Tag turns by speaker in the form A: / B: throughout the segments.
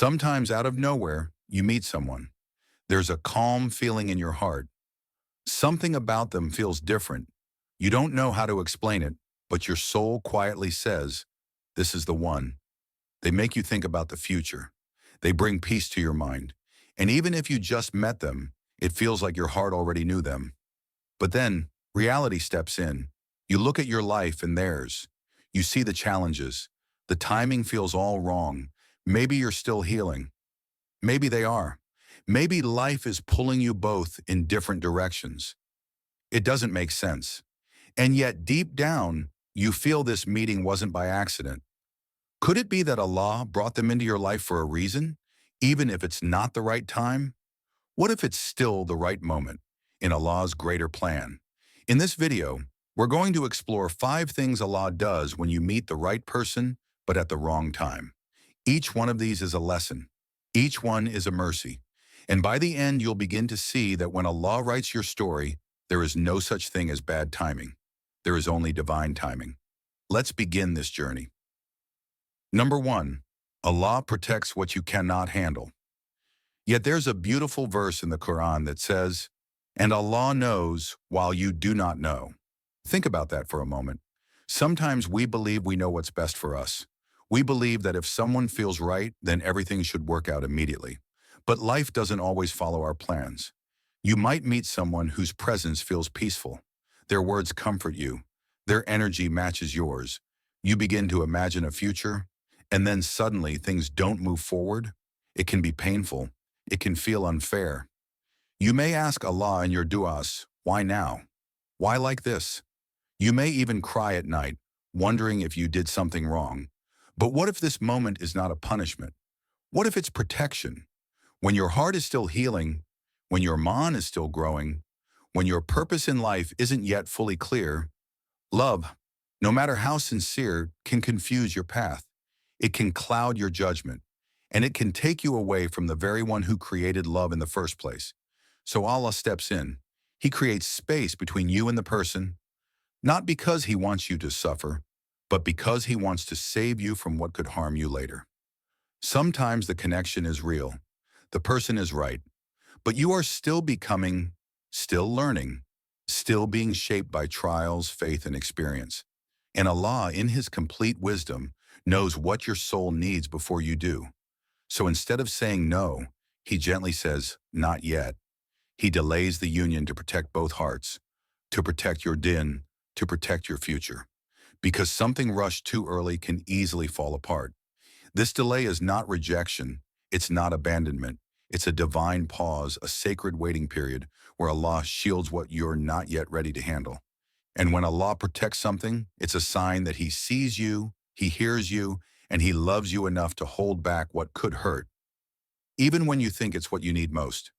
A: Sometimes out of nowhere, you meet someone. There's a calm feeling in your heart. Something about them feels different. You don't know how to explain it, but your soul quietly says, this is the one. They make you think about the future. They bring peace to your mind. And even if you just met them, it feels like your heart already knew them. But then, reality steps in. You look at your life and theirs. You see the challenges. The timing feels all wrong. Maybe you're still healing. Maybe they are. Maybe life is pulling you both in different directions. It doesn't make sense. And yet, deep down, you feel this meeting wasn't by accident. Could it be that Allah brought them into your life for a reason, even if it's not the right time? What if it's still the right moment in Allah's greater plan? In this video, we're going to explore 5 things Allah does when you meet the right person, but at the wrong time. Each one of these is a lesson. Each one is a mercy. And by the end, you'll begin to see that when Allah writes your story, there is no such thing as bad timing. There is only divine timing. Let's begin this journey. Number 1, Allah protects what you cannot handle. Yet there's a beautiful verse in the Quran that says, and Allah knows while you do not know. Think about that for a moment. Sometimes we believe we know what's best for us. We believe that if someone feels right, then everything should work out immediately. But life doesn't always follow our plans. You might meet someone whose presence feels peaceful. Their words comfort you. Their energy matches yours. You begin to imagine a future, and then suddenly things don't move forward. It can be painful. It can feel unfair. You may ask Allah in your du'as, why now? Why like this? You may even cry at night, wondering if you did something wrong. But what if this moment is not a punishment? What if it's protection? When your heart is still healing, when your iman is still growing, when your purpose in life isn't yet fully clear, love, no matter how sincere, can confuse your path. It can cloud your judgment, and it can take you away from the very one who created love in the first place. So Allah steps in. He creates space between you and the person, not because He wants you to suffer, but because He wants to save you from what could harm you later. Sometimes the connection is real. The person is right, but you are still becoming, still learning, still being shaped by trials, faith, and experience. And Allah, in His complete wisdom, knows what your soul needs before you do. So instead of saying no, He gently says, not yet. He delays the union to protect both hearts, to protect your din, to protect your future. Because something rushed too early can easily fall apart. This delay is not rejection. It's not abandonment. It's a divine pause, a sacred waiting period where Allah shields what you're not yet ready to handle. And when Allah protects something, it's a sign that He sees you, He hears you, and He loves you enough to hold back what could hurt, even when you think it's what you need most.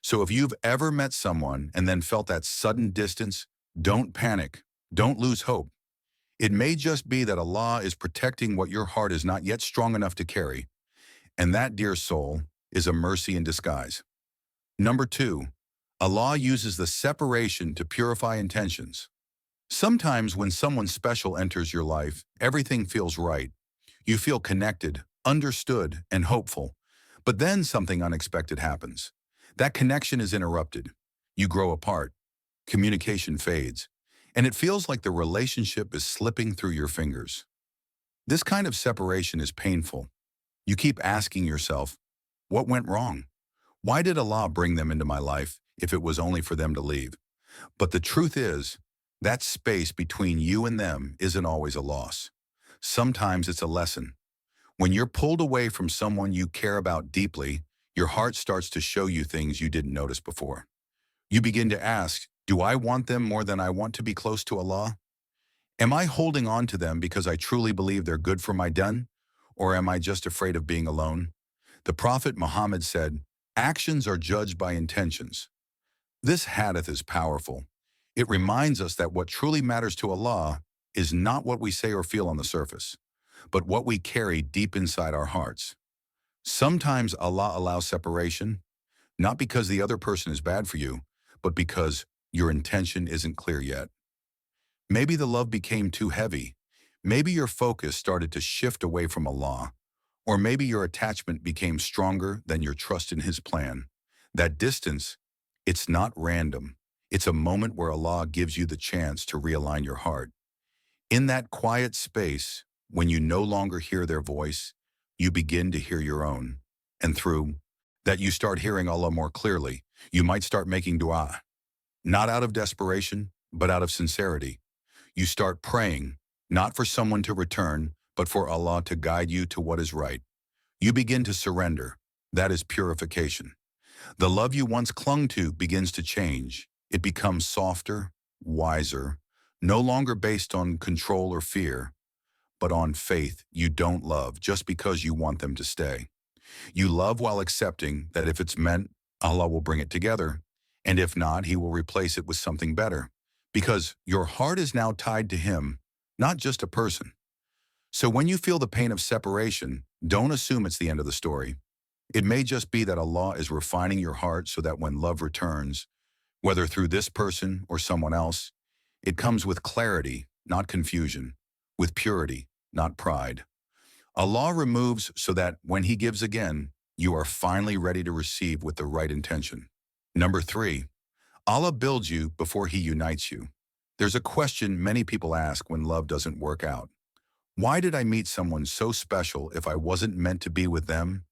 A: So if you've ever met someone and then felt that sudden distance, don't panic. Don't lose hope. It may just be that Allah is protecting what your heart is not yet strong enough to carry. And that, dear soul, is a mercy in disguise. Number 2, Allah uses the separation to purify intentions. Sometimes when someone special enters your life, everything feels right. You feel connected, understood, and hopeful. But then something unexpected happens. That connection is interrupted. You grow apart. Communication fades. And it feels like the relationship is slipping through your fingers. This kind of separation is painful. You keep asking yourself, what went wrong? Why did Allah bring them into my life if it was only for them to leave? But the truth is, that space between you and them isn't always a loss. Sometimes it's a lesson. When you're pulled away from someone you care about deeply, your heart starts to show you things you didn't notice before. You begin to ask, do I want them more than I want to be close to Allah? Am I holding on to them because I truly believe they're good for my din? Or am I just afraid of being alone? The Prophet Muhammad said, actions are judged by intentions. This hadith is powerful. It reminds us that what truly matters to Allah is not what we say or feel on the surface, but what we carry deep inside our hearts. Sometimes Allah allows separation, not because the other person is bad for you, but because your intention isn't clear yet. Maybe the love became too heavy. Maybe your focus started to shift away from Allah, Or maybe your attachment became stronger than your trust in his plan. That distance, it's not random. It's a moment where Allah gives you the chance to realign your heart. In that quiet space, when you no longer hear their voice, you begin to hear your own. And through that, you start hearing Allah more clearly. You might start making dua, not out of desperation, but out of sincerity. You start praying, not for someone to return, but for Allah to guide you to what is right. You begin to surrender. That is purification. The love you once clung to begins to change. It becomes softer, wiser, no longer based on control or fear, but on faith. You don't love just because you want them to stay. You love while accepting that if it's meant, Allah will bring it together, and if not, He will replace it with something better, because your heart is now tied to Him, not just a person. So when you feel the pain of separation, don't assume it's the end of the story. It may just be that Allah is refining your heart so that when love returns, whether through this person or someone else, it comes with clarity, not confusion, with purity, not pride. Allah removes so that when He gives again, you are finally ready to receive with the right intention. Number 3, Allah builds you before He unites you. There's a question many people ask when love doesn't work out. Why did I meet someone so special if I wasn't meant to be with them?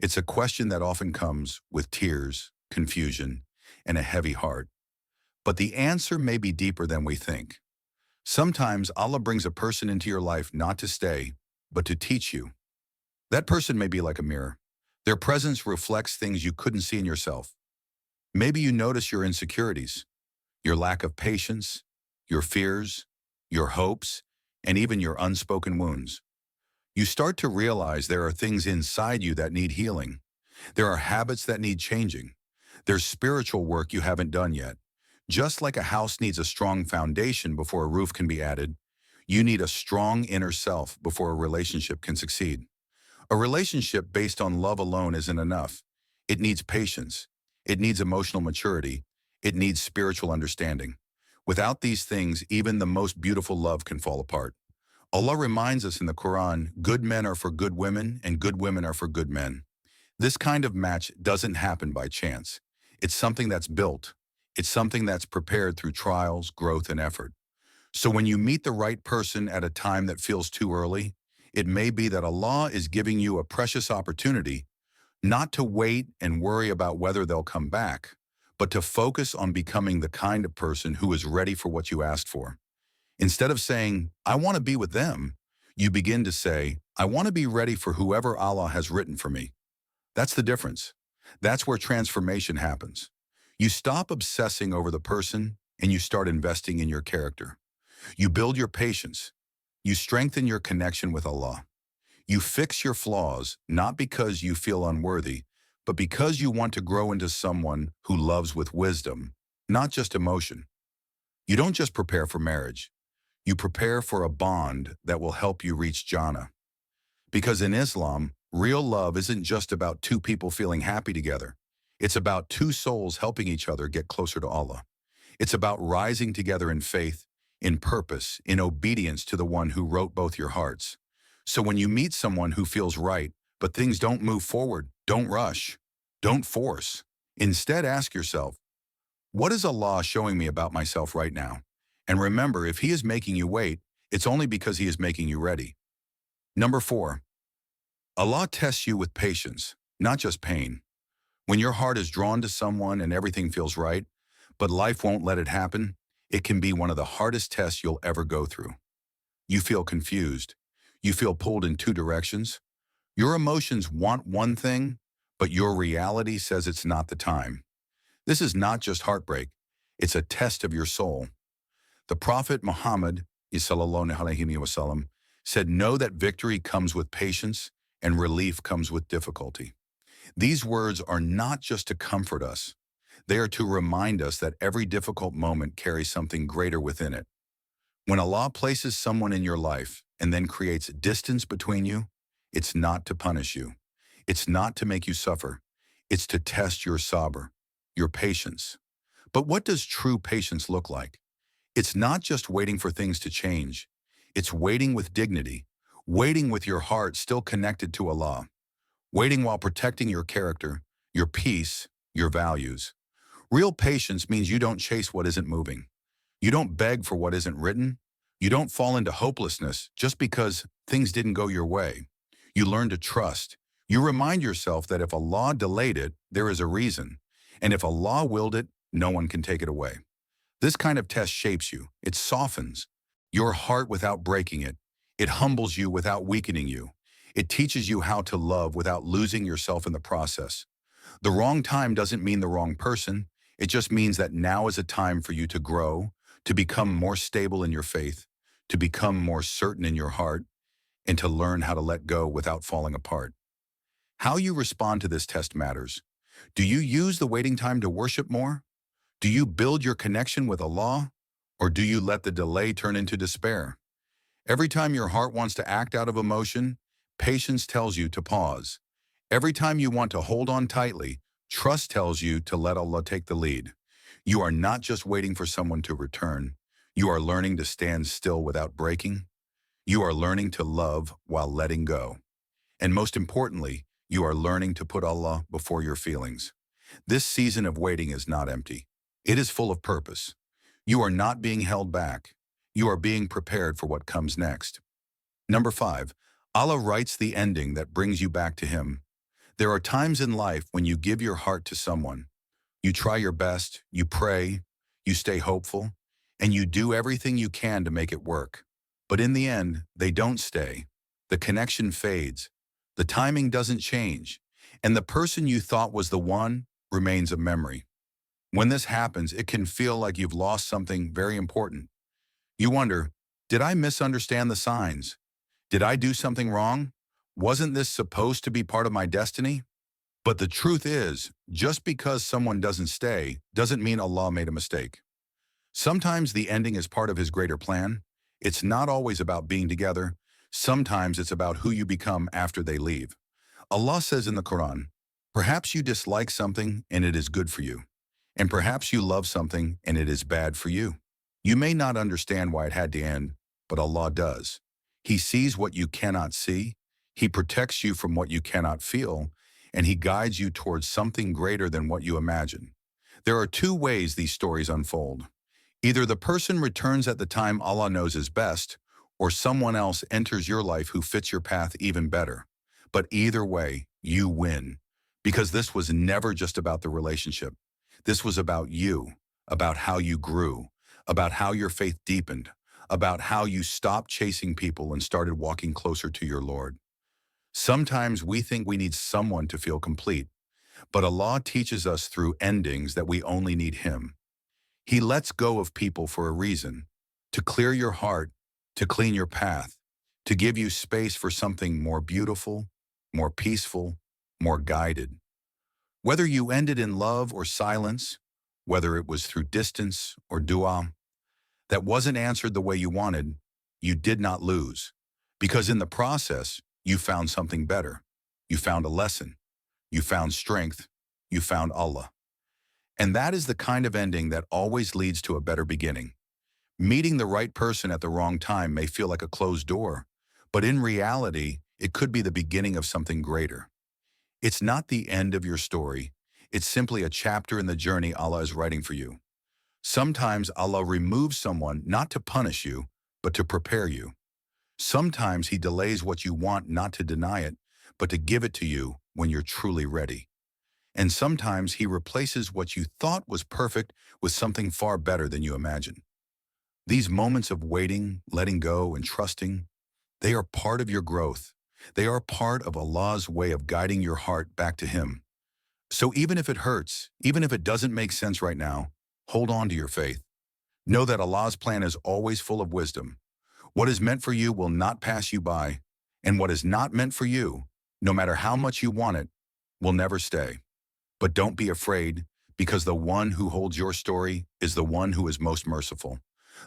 A: It's a question that often comes with tears, confusion, and a heavy heart. But the answer may be deeper than we think. Sometimes Allah brings a person into your life not to stay, but to teach you. That person may be like a mirror. Their presence reflects things you couldn't see in yourself. Maybe you notice your insecurities, your lack of patience, your fears, your hopes, and even your unspoken wounds. You start to realize there are things inside you that need healing. There are habits that need changing. There's spiritual work you haven't done yet. Just like a house needs a strong foundation before a roof can be added, you need a strong inner self before a relationship can succeed. A relationship based on love alone isn't enough. It needs patience. It needs emotional maturity. It needs spiritual understanding. Without these things, even the most beautiful love can fall apart. Allah reminds us in the Quran, good men are for good women and good women are for good men. This kind of match doesn't happen by chance. It's something that's built. It's something that's prepared through trials, growth, and effort. So when you meet the right person at a time that feels too early, it may be that Allah is giving you a precious opportunity not to wait and worry about whether they'll come back, but to focus on becoming the kind of person who is ready for what you asked for. Instead of saying, I want to be with them, you begin to say, I want to be ready for whoever Allah has written for me. That's the difference. That's where transformation happens. You stop obsessing over the person and you start investing in your character. You build your patience. You strengthen your connection with Allah. You fix your flaws, not because you feel unworthy, but because you want to grow into someone who loves with wisdom, not just emotion. You don't just prepare for marriage. You prepare for a bond that will help you reach Jannah. Because in Islam, real love isn't just about two people feeling happy together. It's about two souls helping each other get closer to Allah. It's about rising together in faith, in purpose, in obedience to the one who wrote both your hearts. So when you meet someone who feels right, but things don't move forward, don't rush, don't force. Instead, ask yourself, what is Allah showing me about myself right now? And remember, if He is making you wait, it's only because He is making you ready. Number 4, Allah tests you with patience, not just pain. When your heart is drawn to someone and everything feels right, but life won't let it happen, it can be one of the hardest tests you'll ever go through. You feel confused. You feel pulled in two directions. Your emotions want one thing, but your reality says it's not the time. This is not just heartbreak. It's a test of your soul. The Prophet Muhammad sallallahu alaihi wasallam said, know that victory comes with patience and relief comes with difficulty. These words are not just to comfort us. They are to remind us that every difficult moment carries something greater within it. When Allah places someone in your life and then creates distance between you, it's not to punish you. It's not to make you suffer. It's to test your sabr, your patience. But what does true patience look like? It's not just waiting for things to change. It's waiting with dignity, Waiting with your heart still connected to Allah. Waiting while protecting your character, your peace, your values. Real patience means you don't chase what isn't moving. You don't beg for what isn't written. You don't fall into hopelessness just because things didn't go your way. You learn to trust. You remind yourself that if Allah delayed it, there is a reason. And if Allah willed it, no one can take it away. This kind of test shapes you. It softens your heart without breaking it. It humbles you without weakening you. It teaches you how to love without losing yourself in the process. The wrong time doesn't mean the wrong person. It just means that now is a time for you to grow, to become more stable in your faith, to become more certain in your heart, and to learn how to let go without falling apart. How you respond to this test matters. Do you use the waiting time to worship more? Do you build your connection with Allah? Or do you let the delay turn into despair? Every time your heart wants to act out of emotion, patience tells you to pause. Every time you want to hold on tightly, trust tells you to let Allah take the lead. You are not just waiting for someone to return. You are learning to stand still without breaking. You are learning to love while letting go. And most importantly, you are learning to put Allah before your feelings. This season of waiting is not empty. It is full of purpose. You are not being held back. You are being prepared for what comes next. Number 5, Allah writes the ending that brings you back to Him. There are times in life when you give your heart to someone. You try your best, you pray, you stay hopeful, and you do everything you can to make it work. But in the end, they don't stay. The connection fades. The timing doesn't change. And the person you thought was the one remains a memory. When this happens, it can feel like you've lost something very important. You wonder, did I misunderstand the signs? Did I do something wrong? Wasn't this supposed to be part of my destiny? But the truth is, just because someone doesn't stay doesn't mean Allah made a mistake. Sometimes the ending is part of His greater plan. It's not always about being together. Sometimes it's about who you become after they leave. Allah says in the Quran, perhaps you dislike something and it is good for you. And perhaps you love something and it is bad for you. You may not understand why it had to end, but Allah does. He sees what you cannot see. He protects you from what you cannot feel, and He guides you towards something greater than what you imagine. There are two ways these stories unfold. Either the person returns at the time Allah knows is best, or someone else enters your life who fits your path even better. But either way, you win. Because this was never just about the relationship. This was about you, about how you grew, about how your faith deepened, about how you stopped chasing people and started walking closer to your Lord. Sometimes we think we need someone to feel complete, but Allah teaches us through endings that we only need Him. He lets go of people for a reason, to clear your heart, to clean your path, to give you space for something more beautiful, more peaceful, more guided. Whether you ended in love or silence, whether it was through distance or dua, that wasn't answered the way you wanted, you did not lose. Because in the process, you found something better. You found a lesson. You found strength. You found Allah. And that is the kind of ending that always leads to a better beginning. Meeting the right person at the wrong time may feel like a closed door, but in reality, it could be the beginning of something greater. It's not the end of your story. It's simply a chapter in the journey Allah is writing for you. Sometimes Allah removes someone not to punish you, but to prepare you. Sometimes He delays what you want not to deny it, but to give it to you when you're truly ready. And sometimes He replaces what you thought was perfect with something far better than you imagined. These moments of waiting, letting go, and trusting, they are part of your growth. They are part of Allah's way of guiding your heart back to Him. So even if it hurts, even if it doesn't make sense right now, hold on to your faith. Know that Allah's plan is always full of wisdom. What is meant for you will not pass you by, and what is not meant for you, no matter how much you want it, will never stay. But don't be afraid, because the one who holds your story is the one who is most merciful,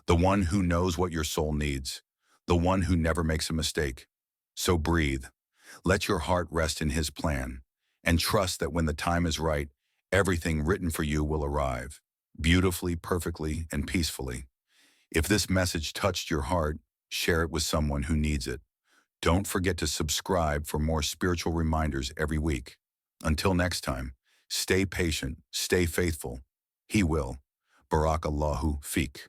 A: the one who knows what your soul needs, the one who never makes a mistake. So breathe. Let your heart rest in His plan, and trust that when the time is right, everything written for you will arrive, beautifully, perfectly, and peacefully. If this message touched your heart, share it with someone who needs it. Don't forget to subscribe for more spiritual reminders every week. Until next time, stay patient, stay faithful. He will. Barakallahu feek.